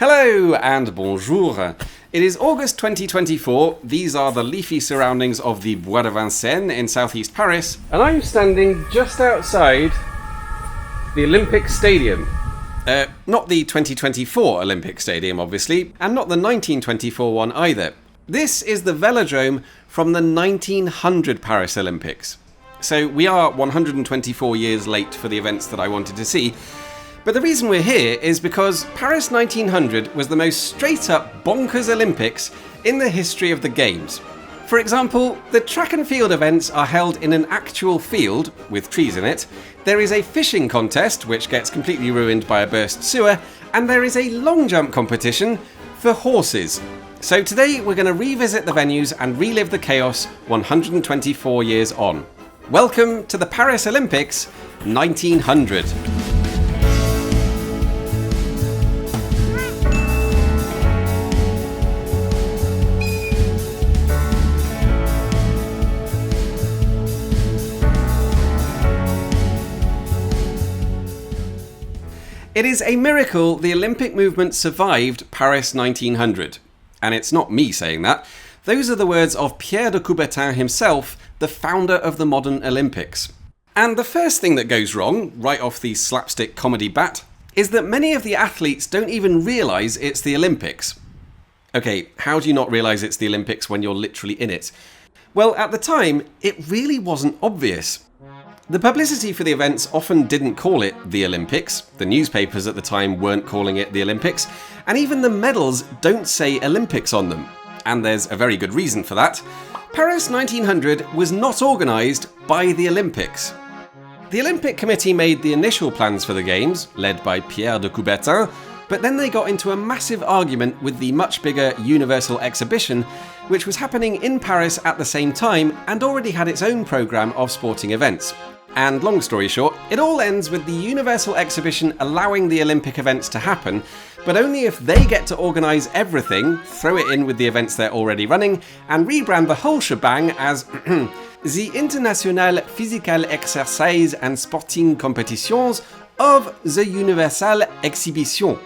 Hello and bonjour. It is August 2024. These are the leafy surroundings of the Bois de Vincennes in southeast Paris, and I'm standing just outside the Olympic Stadium. Not the 2024 Olympic Stadium, obviously, and not the 1924 one either. This is the velodrome from the 1900 Paris Olympics. So we are 124 years late for the events that I wanted to see. But the reason we're here is because Paris 1900 was the most straight-up bonkers Olympics in the history of the Games. For example, the track and field events are held in an actual field, with trees in it, there is a fishing contest, which gets completely ruined by a burst sewer, and there is a long jump competition for horses. So today we're going to revisit the venues and relive the chaos 124 years on. Welcome to the Paris Olympics 1900. It is a miracle the Olympic movement survived Paris 1900. And it's not me saying that. Those are the words of Pierre de Coubertin himself, the founder of the modern Olympics. And the first thing that goes wrong, right off the slapstick comedy bat, is that many of the athletes don't even realise it's the Olympics. Okay, how do you not realise it's the Olympics when you're literally in it? Well, at the time, it really wasn't obvious. The publicity for the events often didn't call it the Olympics, the newspapers at the time weren't calling it the Olympics, and even the medals don't say Olympics on them. And there's a very good reason for that. Paris 1900 was not organised by the Olympics. The Olympic Committee made the initial plans for the Games, led by Pierre de Coubertin, but then they got into a massive argument with the much bigger Universal Exhibition, which was happening in Paris at the same time and already had its own programme of sporting events. And long story short, it all ends with the Universal Exhibition allowing the Olympic events to happen, but only if they get to organise everything, throw it in with the events they're already running, and rebrand the whole shebang as the International Physical Exercise and Sporting Competitions of the Universal Exhibition.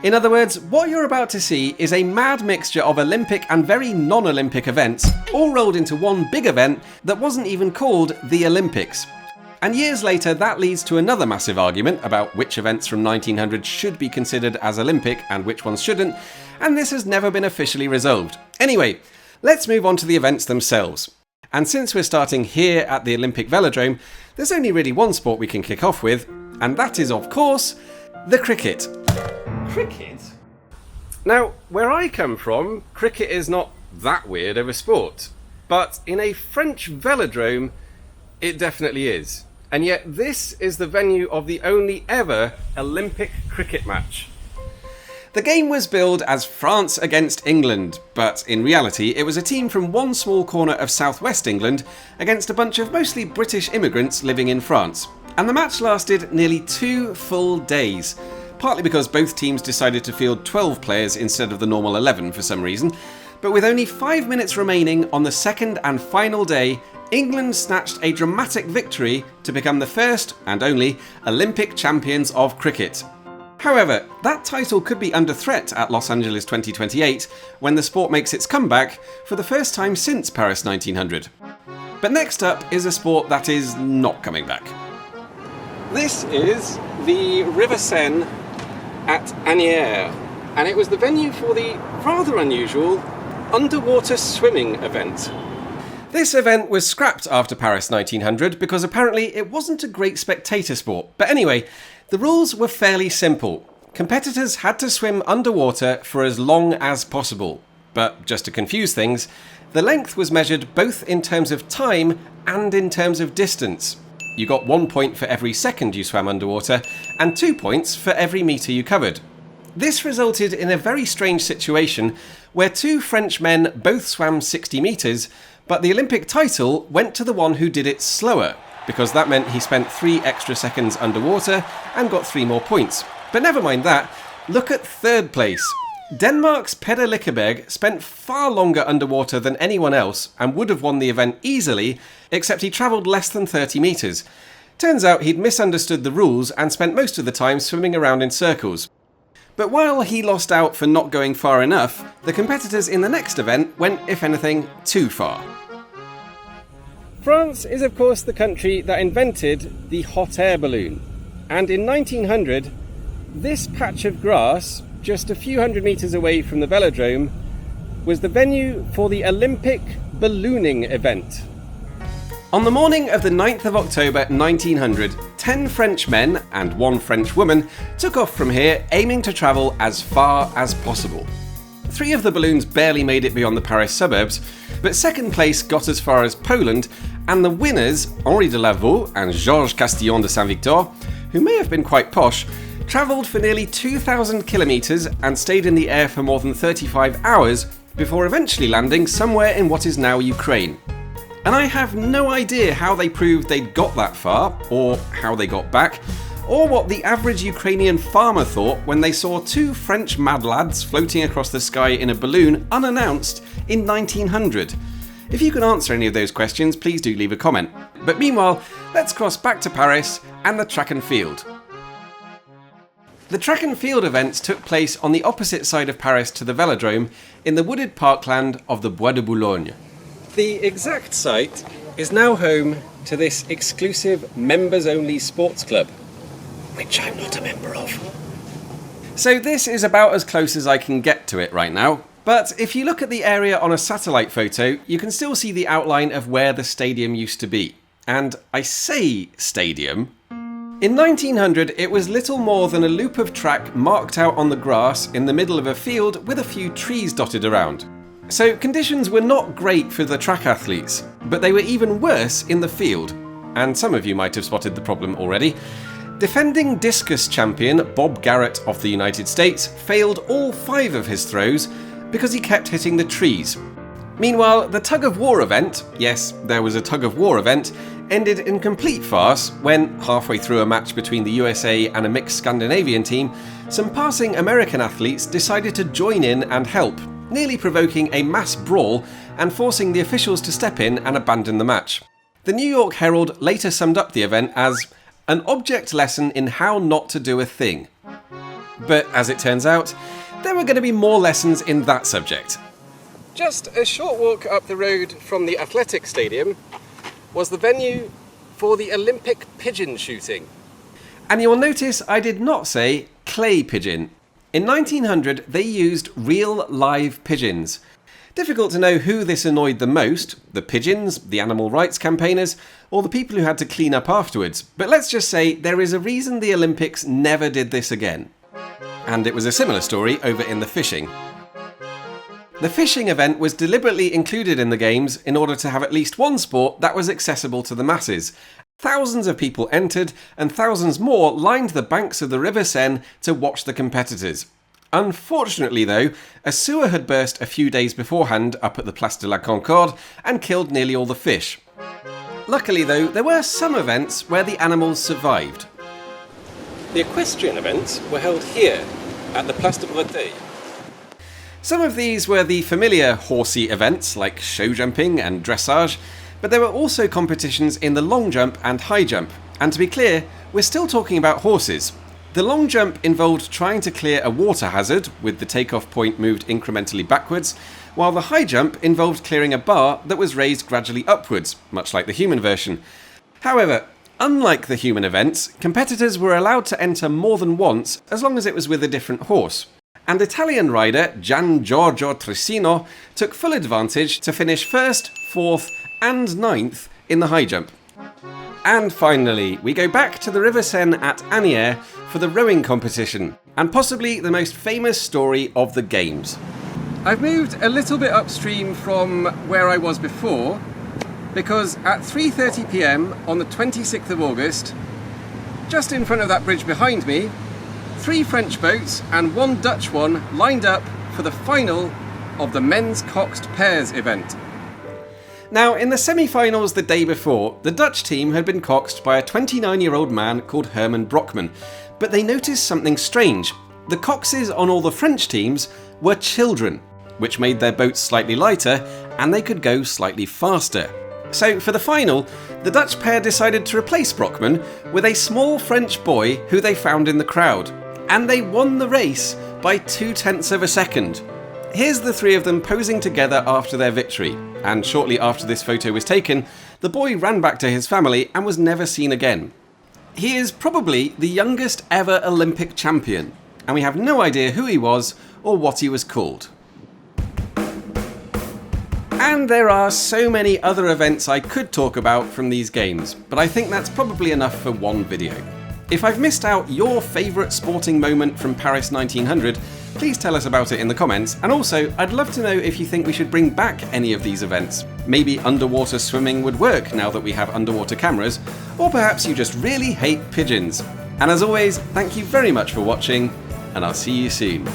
In other words, what you're about to see is a mad mixture of Olympic and very non-Olympic events, all rolled into one big event that wasn't even called the Olympics. And years later, that leads to another massive argument about which events from 1900 should be considered as Olympic and which ones shouldn't, and this has never been officially resolved. Anyway, let's move on to the events themselves. And since we're starting here at the Olympic Velodrome, there's only really one sport we can kick off with, and that is, of course, the cricket. Cricket? Now, where I come from, cricket is not that weird of a sport, but in a French velodrome, it definitely is. And yet this is the venue of the only ever Olympic cricket match. The game was billed as France against England, but in reality it was a team from one small corner of southwest England against a bunch of mostly British immigrants living in France. And the match lasted nearly 2 full days, partly because both teams decided to field 12 players instead of the normal 11 for some reason. But with only 5 minutes remaining on the second and final day, England snatched a dramatic victory to become the first and only Olympic champions of cricket. However, that title could be under threat at Los Angeles 2028 when the sport makes its comeback for the first time since Paris 1900. But next up is a sport that is not coming back. This is the River Seine at Asnières, and it was the venue for the rather unusual underwater swimming event. This event was scrapped after Paris 1900 because apparently it wasn't a great spectator sport. But anyway, the rules were fairly simple. Competitors had to swim underwater for as long as possible. But just to confuse things, the length was measured both in terms of time and in terms of distance. You got 1 point for every second you swam underwater and 2 points for every metre you covered. This resulted in a very strange situation where 2 French men both swam 60 metres, but the Olympic title went to the one who did it slower, because that meant he spent 3 extra seconds underwater and got 3 more points. But never mind that, look at third place. Denmark's Peder Likkeberg spent far longer underwater than anyone else and would have won the event easily, except he travelled less than 30 metres. Turns out he'd misunderstood the rules and spent most of the time swimming around in circles. But while he lost out for not going far enough, the competitors in the next event went, if anything, too far. France is of course the country that invented the hot air balloon, and in 1900 this patch of grass, just a few hundred metres away from the velodrome, was the venue for the Olympic ballooning event. On the morning of the 9th of October 1900, 10 French men and 1 French woman took off from here, aiming to travel as far as possible. 3 of the balloons barely made it beyond the Paris suburbs, but second place got as far as Poland, and the winners, Henri de Lavaux and Georges Castillon de Saint-Victor, who may have been quite posh, travelled for nearly 2,000 kilometres and stayed in the air for more than 35 hours before eventually landing somewhere in what is now Ukraine. And I have no idea how they proved they'd got that far, or how they got back, or what the average Ukrainian farmer thought when they saw 2 French mad lads floating across the sky in a balloon unannounced in 1900. If you can answer any of those questions, please do leave a comment. But meanwhile, let's cross back to Paris and the track and field. The track and field events took place on the opposite side of Paris to the velodrome in the wooded parkland of the Bois de Boulogne. The exact site is now home to this exclusive members-only sports club, which I'm not a member of. So this is about as close as I can get to it right now, but if you look at the area on a satellite photo, you can still see the outline of where the stadium used to be. And I say stadium. In 1900, it was little more than a loop of track marked out on the grass in the middle of a field with a few trees dotted around. So conditions were not great for the track athletes, but they were even worse in the field, and some of you might have spotted the problem already. Defending discus champion Bob Garrett of the United States failed all 5 of his throws because he kept hitting the trees. Meanwhile, the tug-of-war event, yes, there was a tug-of-war event, ended in complete farce when, halfway through a match between the USA and a mixed Scandinavian team, some passing American athletes decided to join in and help, nearly provoking a mass brawl and forcing the officials to step in and abandon the match. The New York Herald later summed up the event as an object lesson in how not to do a thing. But as it turns out, there were going to be more lessons in that subject. Just a short walk up the road from the athletic stadium was the venue for the Olympic pigeon shooting. And you'll notice I did not say clay pigeon. In 1900, they used real live pigeons. Difficult to know who this annoyed the most, the pigeons, the animal rights campaigners, or the people who had to clean up afterwards. But let's just say there is a reason the Olympics never did this again. And it was a similar story over in the fishing. The fishing event was deliberately included in the games in order to have at least one sport that was accessible to the masses. Thousands of people entered, and thousands more lined the banks of the River Seine to watch the competitors. Unfortunately though, a sewer had burst a few days beforehand up at the Place de la Concorde and killed nearly all the fish. Luckily though, there were some events where the animals survived. The equestrian events were held here, at the Place de Breteuil. Some of these were the familiar horsey events like show jumping and dressage, but there were also competitions in the long jump and high jump, and to be clear, we're still talking about horses. The long jump involved trying to clear a water hazard, with the takeoff point moved incrementally backwards, while the high jump involved clearing a bar that was raised gradually upwards, much like the human version. However, unlike the human events, competitors were allowed to enter more than once as long as it was with a different horse. And Italian rider Gian Giorgio Trissino took full advantage to finish 1st, 4th and 9th in the high jump. And finally, we go back to the River Seine at Asnières for the rowing competition, and possibly the most famous story of the games. I've moved a little bit upstream from where I was before, because at 3:30 p.m. on the 26th of August, just in front of that bridge behind me, 3 French boats and 1 Dutch one lined up for the final of the men's coxed pairs event. Now, in the semi-finals the day before, the Dutch team had been coxed by a 29-year-old man called Herman Brockman, but they noticed something strange. The coxes on all the French teams were children, which made their boats slightly lighter and they could go slightly faster. So for the final, the Dutch pair decided to replace Brockman with a small French boy who they found in the crowd, and they won the race by 0.2 of a second. Here's the three of them posing together after their victory, and shortly after this photo was taken, the boy ran back to his family and was never seen again. He is probably the youngest ever Olympic champion, and we have no idea who he was or what he was called. And there are so many other events I could talk about from these games, but I think that's probably enough for one video. If I've missed out your favourite sporting moment from Paris 1900, please tell us about it in the comments, and also I'd love to know if you think we should bring back any of these events. Maybe underwater swimming would work now that we have underwater cameras, or perhaps you just really hate pigeons. And as always, thank you very much for watching, and I'll see you soon.